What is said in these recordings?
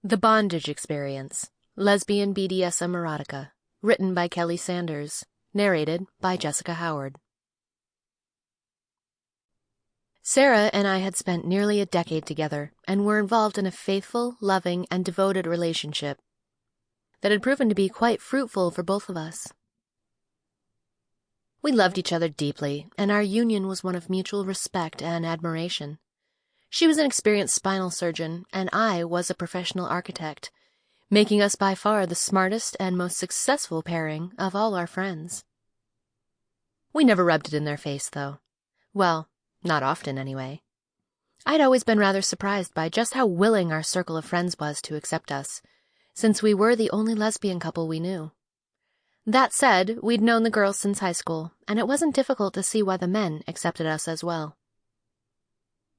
The Bondage Experience, Lesbian BDSM Erotica, written by Kelly Sanders, narrated by Jessica Howard. Sarah and I had spent nearly a decade together and were involved in a faithful, loving, and devoted relationship that had proven to be quite fruitful for both of us. We loved each other deeply, and our union was one of mutual respect and admiration. She was an experienced spinal surgeon, and I was a professional architect, making us by far the smartest and most successful pairing of all our friends. We never rubbed it in their face, though. Well, not often, anyway. I'd always been rather surprised by just how willing our circle of friends was to accept us, since we were the only lesbian couple we knew. That said, we'd known the girls since high school, and it wasn't difficult to see why the men accepted us as well.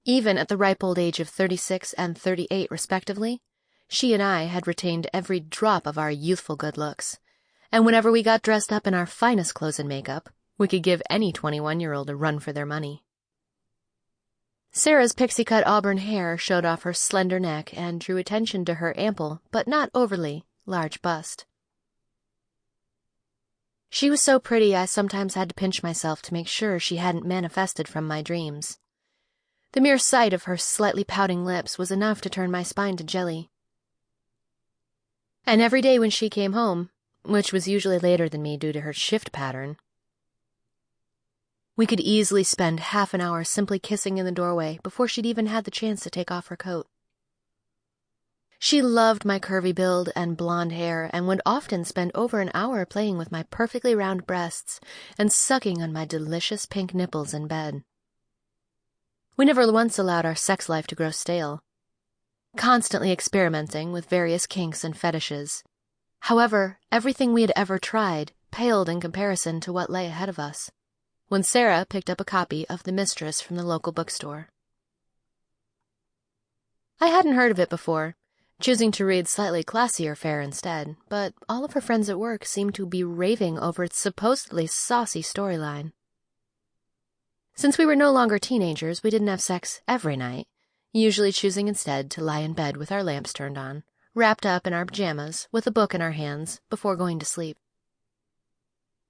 Even at the ripe old age of 36 and 38, respectively, she and I had retained every drop of our youthful good looks, and whenever we got dressed up in our finest clothes and makeup, we could give any 21-year-old a run for their money. Sarah's pixie-cut auburn hair showed off her slender neck and drew attention to her ample, but not overly, large bust. She was so pretty I sometimes had to pinch myself to make sure she hadn't manifested from my dreams. The mere sight of her slightly pouting lips was enough to turn my spine to jelly. And every day when she came home, which was usually later than me due to her shift pattern, we could easily spend half an hour simply kissing in the doorway before she'd even had the chance to take off her coat. She loved my curvy build and blonde hair and would often spend over an hour playing with my perfectly round breasts and sucking on my delicious pink nipples in bed. We never once allowed our sex life to grow stale, constantly experimenting with various kinks and fetishes. However, everything we had ever tried paled in comparison to what lay ahead of us, when Sarah picked up a copy of The Mistress from the local bookstore. I hadn't heard of it before, choosing to read slightly classier fare instead, but all of her friends at work seemed to be raving over its supposedly saucy storyline. Since we were no longer teenagers, we didn't have sex every night, usually choosing instead to lie in bed with our lamps turned on, wrapped up in our pajamas, with a book in our hands, before going to sleep.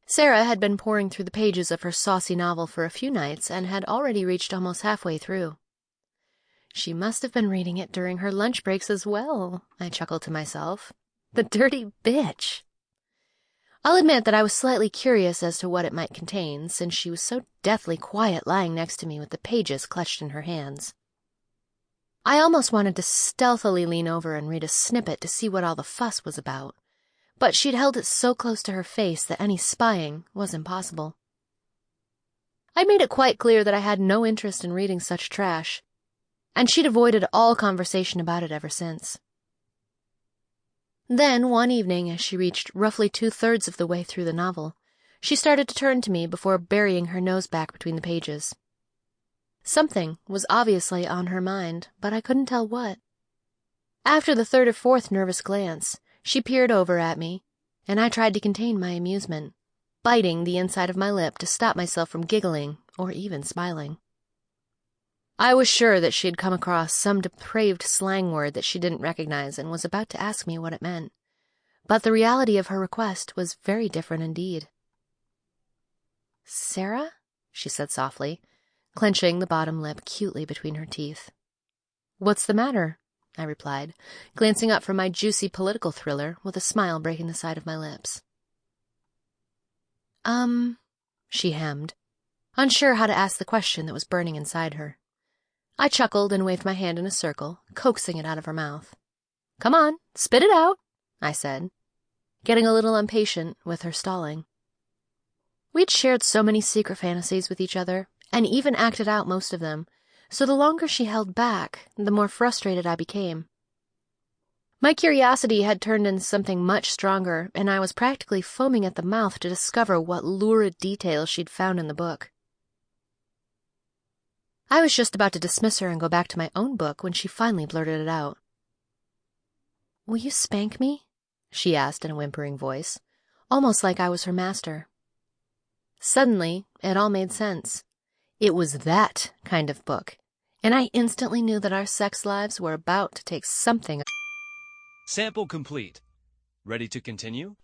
Sarah had been poring through the pages of her saucy novel for a few nights and had already reached almost halfway through. She must have been reading it during her lunch breaks as well, I chuckled to myself. The dirty bitch! I'll admit that I was slightly curious as to what it might contain, since she was so deathly quiet lying next to me with the pages clutched in her hands. I almost wanted to stealthily lean over and read a snippet to see what all the fuss was about, but she'd held it so close to her face that any spying was impossible. I made it quite clear that I had no interest in reading such trash, and she'd avoided all conversation about it ever since. Then, one evening, as she reached roughly 2/3 of the way through the novel, she started to turn to me before burying her nose back between the pages. Something was obviously on her mind, but I couldn't tell what. After the third or fourth nervous glance, she peered over at me, and I tried to contain my amusement, biting the inside of my lip to stop myself from giggling or even smiling. I was sure that she had come across some depraved slang word that she didn't recognize and was about to ask me what it meant, but the reality of her request was very different indeed. "Sarah?" she said softly, clenching the bottom lip cutely between her teeth. "What's the matter?" I replied, glancing up from my juicy political thriller with a smile breaking the side of my lips. She hemmed, unsure how to ask the question that was burning inside her. I chuckled and waved my hand in a circle, coaxing it out of her mouth. "Come on, spit it out," I said, getting a little impatient with her stalling. We'd shared so many secret fantasies with each other, and even acted out most of them, so the longer she held back, the more frustrated I became. My curiosity had turned into something much stronger, and I was practically foaming at the mouth to discover what lurid details she'd found in the book. I was just about to dismiss her and go back to my own book when she finally blurted it out. "Will you spank me?" she asked in a whimpering voice, almost like I was her master. Suddenly, it all made sense. It was that kind of book, and I instantly knew that our sex lives were about to take something Sample complete. Ready to continue?